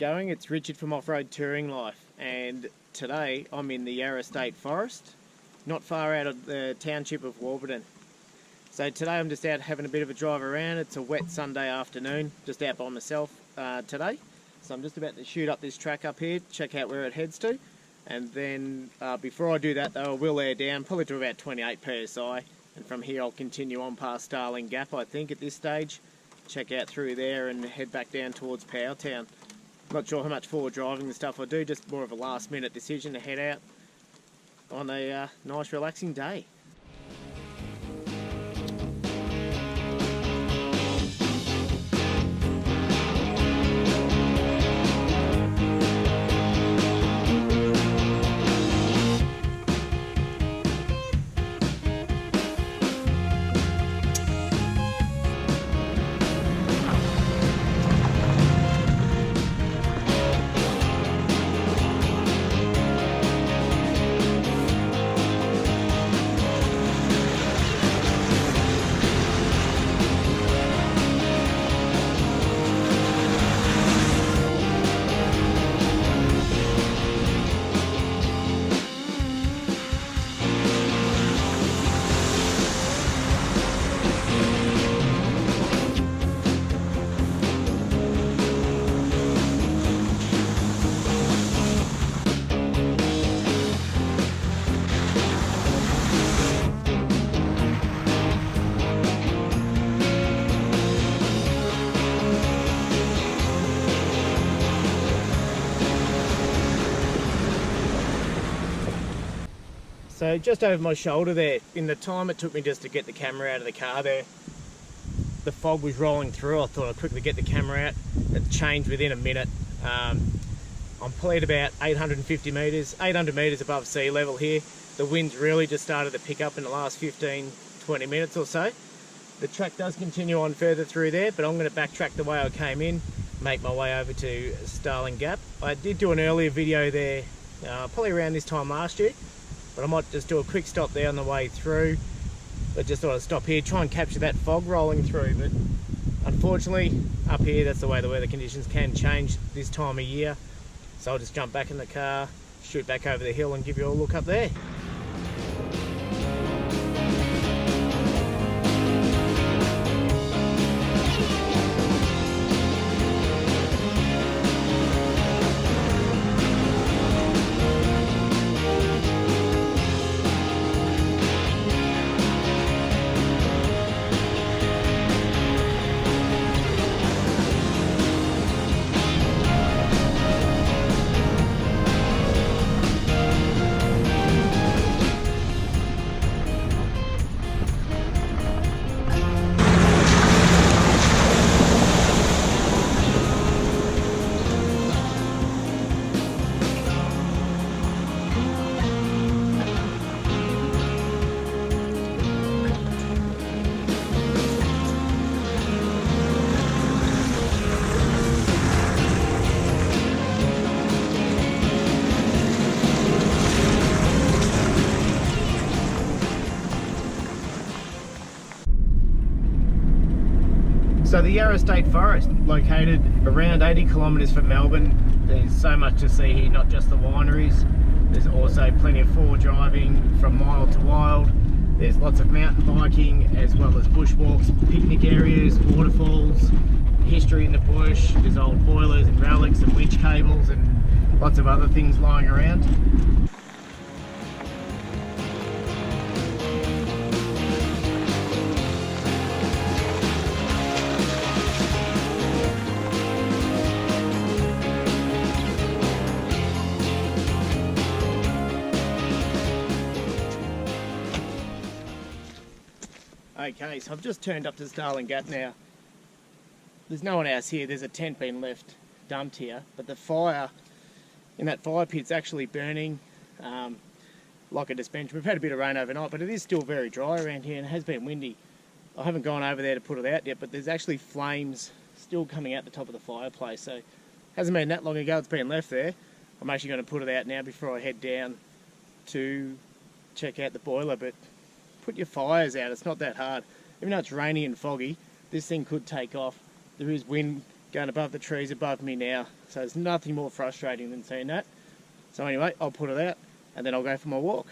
going? It's Richard from Offroad Touring Life, and today I'm in the Yarra State Forest, not far out of the township of Warburton. So today I'm just out having a bit of a drive around. It's a wet Sunday afternoon, just out by myself today. So I'm just about to shoot up this track up here, check out where it heads to, and then before I do that though, I will air down probably to about 28 psi, and from here I'll continue on past Starling Gap, I think, at this stage. Check out through there and head back down towards Powertown. Not sure how much forward driving and stuff I do, just more of a last minute decision to head out on a nice relaxing day. So just over my shoulder there, in the time it took me just to get the camera out of the car there, the fog was rolling through. I thought I'd quickly get the camera out. It changed within a minute. I'm probably at about 850 metres, 800 metres above sea level here. The wind's really just started to pick up in the last 15-20 minutes or so. The track does continue on further through there, but I'm going to backtrack the way I came in, make my way over to Starling Gap. I did do an earlier video there, probably around this time last year, but I might just do a quick stop there on the way through. But just thought I'd stop here, try and capture that fog rolling through. But unfortunately, up here, that's the way the weather conditions can change this time of year. So I'll just jump back in the car, shoot back over the hill and give you a look up there. So the Yarra State Forest, located around 80 kilometres from Melbourne. There's so much to see here, not just the wineries. There's also plenty of forward driving from wild to wild. There's lots of mountain biking as well as bushwalks, picnic areas, waterfalls, history in the bush. There's old boilers and relics and winch cables and lots of other things lying around. Okay, so I've just turned up to Starling Gap now. There's no one else here, there's a tent being left dumped here, but the fire in that fire pit's actually burning like a dispenser. We've had a bit of rain overnight, but it is still very dry around here and it has been windy. I haven't gone over there to put it out yet, but there's actually flames still coming out the top of the fireplace, so it hasn't been that long ago it's been left there. I'm actually going to put it out now before I head down to check out the boiler, but put your fires out, it's not that hard. Even though it's rainy and foggy, this thing could take off. There is wind going above the trees above me now. So there's nothing more frustrating than seeing that. So anyway, I'll put it out and then I'll go for my walk.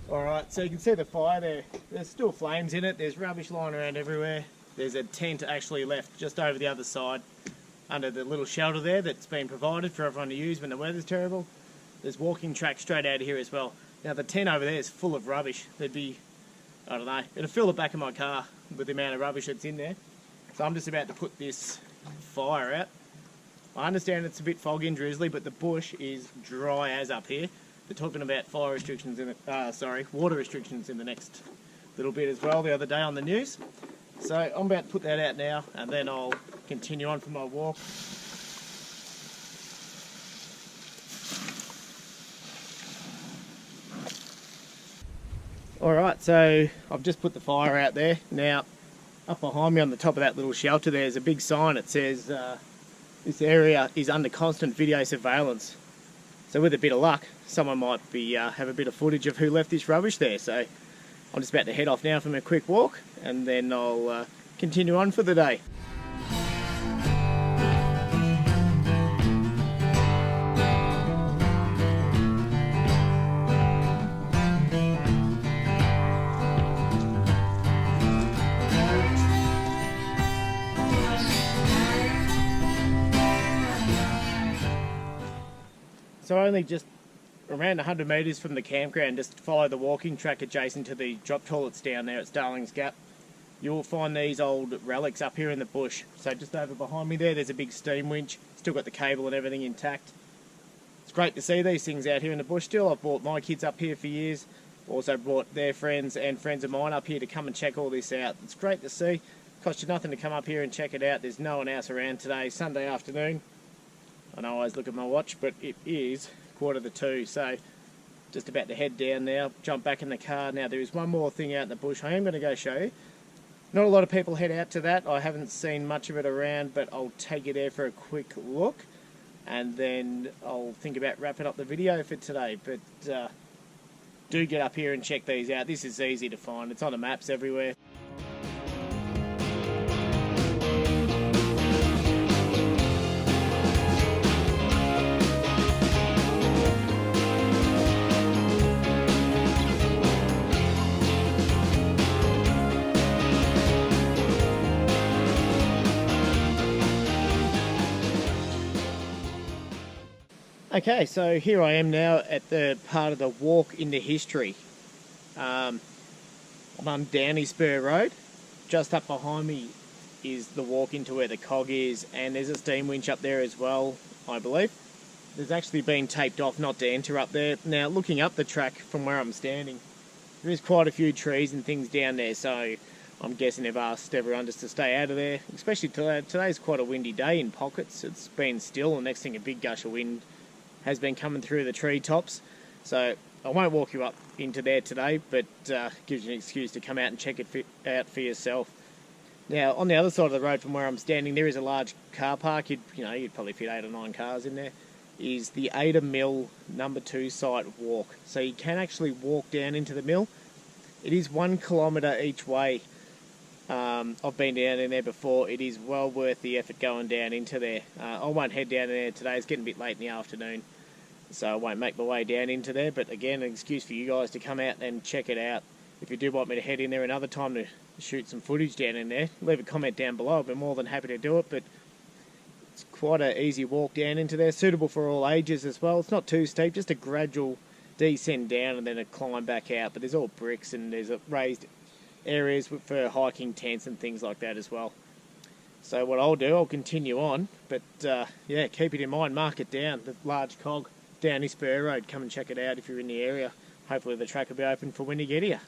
Alright, so you can see the fire there. There's still flames in it. There's rubbish lying around everywhere. There's a tent actually left just over the other side under the little shelter there that's been provided for everyone to use when the weather's terrible. There's walking tracks straight out of here as well. Now the tent over there is full of rubbish. There'd be, I don't know, it'll fill the back of my car with the amount of rubbish that's in there. So I'm just about to put this fire out. I understand it's a bit foggy and drizzly, but the bush is dry as up here. They're talking about fire restrictions in water restrictions in the next little bit as well the other day on the news. So I'm about to put that out now and then I'll continue on for my walk. Alright, so I've just put the fire out there. Now, up behind me on the top of that little shelter there's a big sign that says this area is under constant video surveillance. So with a bit of luck, someone might be have a bit of footage of who left this rubbish there. So I'm just about to head off now for my quick walk and then I'll continue on for the day. So only just around 100 metres from the campground, just follow the walking track adjacent to the drop toilets down there at Starling's Gap. You'll find these old relics up here in the bush. So just over behind me there, there's a big steam winch. Still got the cable and everything intact. It's great to see these things out here in the bush still. I've brought my kids up here for years. Also brought their friends and friends of mine up here to come and check all this out. It's great to see. Cost you nothing to come up here and check it out. There's no one else around today, Sunday afternoon. I know I always look at my watch, but it is 1:45, so just about to head down now, jump back in the car. Now there is one more thing out in the bush I am going to go show you. Not a lot of people head out to that. I haven't seen much of it around, but I'll take you there for a quick look and then I'll think about wrapping up the video for today. But do get up here and check these out. This is easy to find. It's on the maps everywhere. Okay, so here I am now at the part of the walk into history. I'm on Downy Spur Road. Just up behind me is the walk into where the cog is, and there's a steam winch up there as well, I believe. There's actually been taped off not to enter up there. Now, looking up the track from where I'm standing, there is quite a few trees and things down there, so I'm guessing they've asked everyone just to stay out of there, especially today. Today's quite a windy day in pockets. It's been still, and next thing a big gush of wind has been coming through the treetops. So I won't walk you up into there today, but gives you an excuse to come out and check it out for yourself. Now, on the other side of the road from where I'm standing, there is a large car park. You'd probably fit 8 or 9 cars in there. Is the Ada Mill number 2 site walk. So you can actually walk down into the mill. It is 1 kilometre each way. I've been down in there before. It is well worth the effort going down into there. I won't head down in there today. It's getting a bit late in the afternoon, so I won't make my way down into there. But again, an excuse for you guys to come out and check it out. If you do want me to head in there another time to shoot some footage down in there, leave a comment down below. I'll be more than happy to do it. But it's quite an easy walk down into there, suitable for all ages as well. It's not too steep, just a gradual descend down and then a climb back out. But there's all bricks and there's a raised areas for hiking tents and things like that as well. So what I'll do, I'll continue on, but yeah, keep it in mind, mark it down, the large cog, Downy Spur Road. Come and check it out if you're in the area. Hopefully the track will be open for when you get here.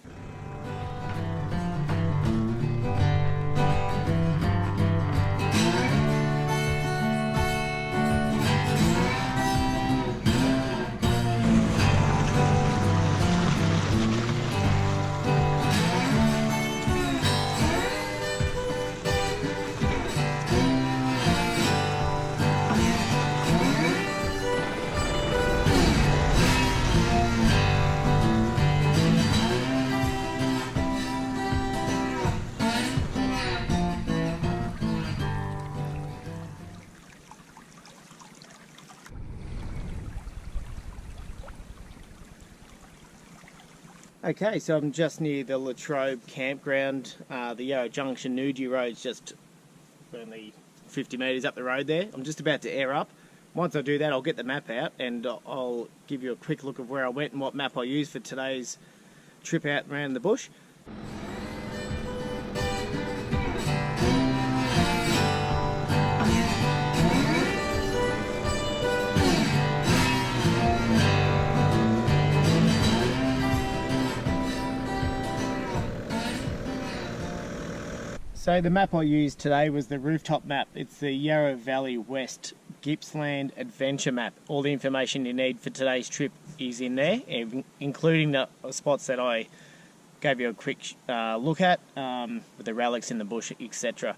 Okay, so I'm just near the Latrobe Campground. The Yarra Junction Nudie Road's just only 50 metres up the road there. I'm just about to air up. Once I do that, I'll get the map out and I'll give you a quick look of where I went and what map I used for today's trip out around the bush. So the map I used today was the rooftop map. It's the Yarra Valley West Gippsland Adventure map. All the information you need for today's trip is in there, including the spots that I gave you a quick look at, with the relics in the bush, etc.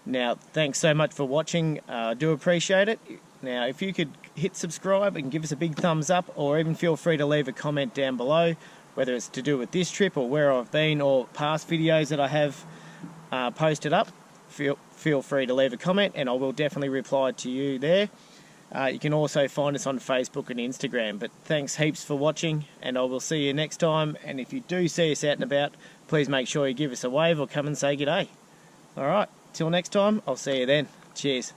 Now, thanks so much for watching. I do appreciate it. Now, if you could hit subscribe and give us a big thumbs up, or even feel free to leave a comment down below, whether it's to do with this trip or where I've been or past videos that I have posted up. Feel free to leave a comment and I will definitely reply to you there. You can also find us on Facebook and Instagram. But thanks heaps for watching, and I will see you next time. And if you do see us out and about, please make sure you give us a wave or come and say g'day. Alright, till next time, I'll see you then. Cheers.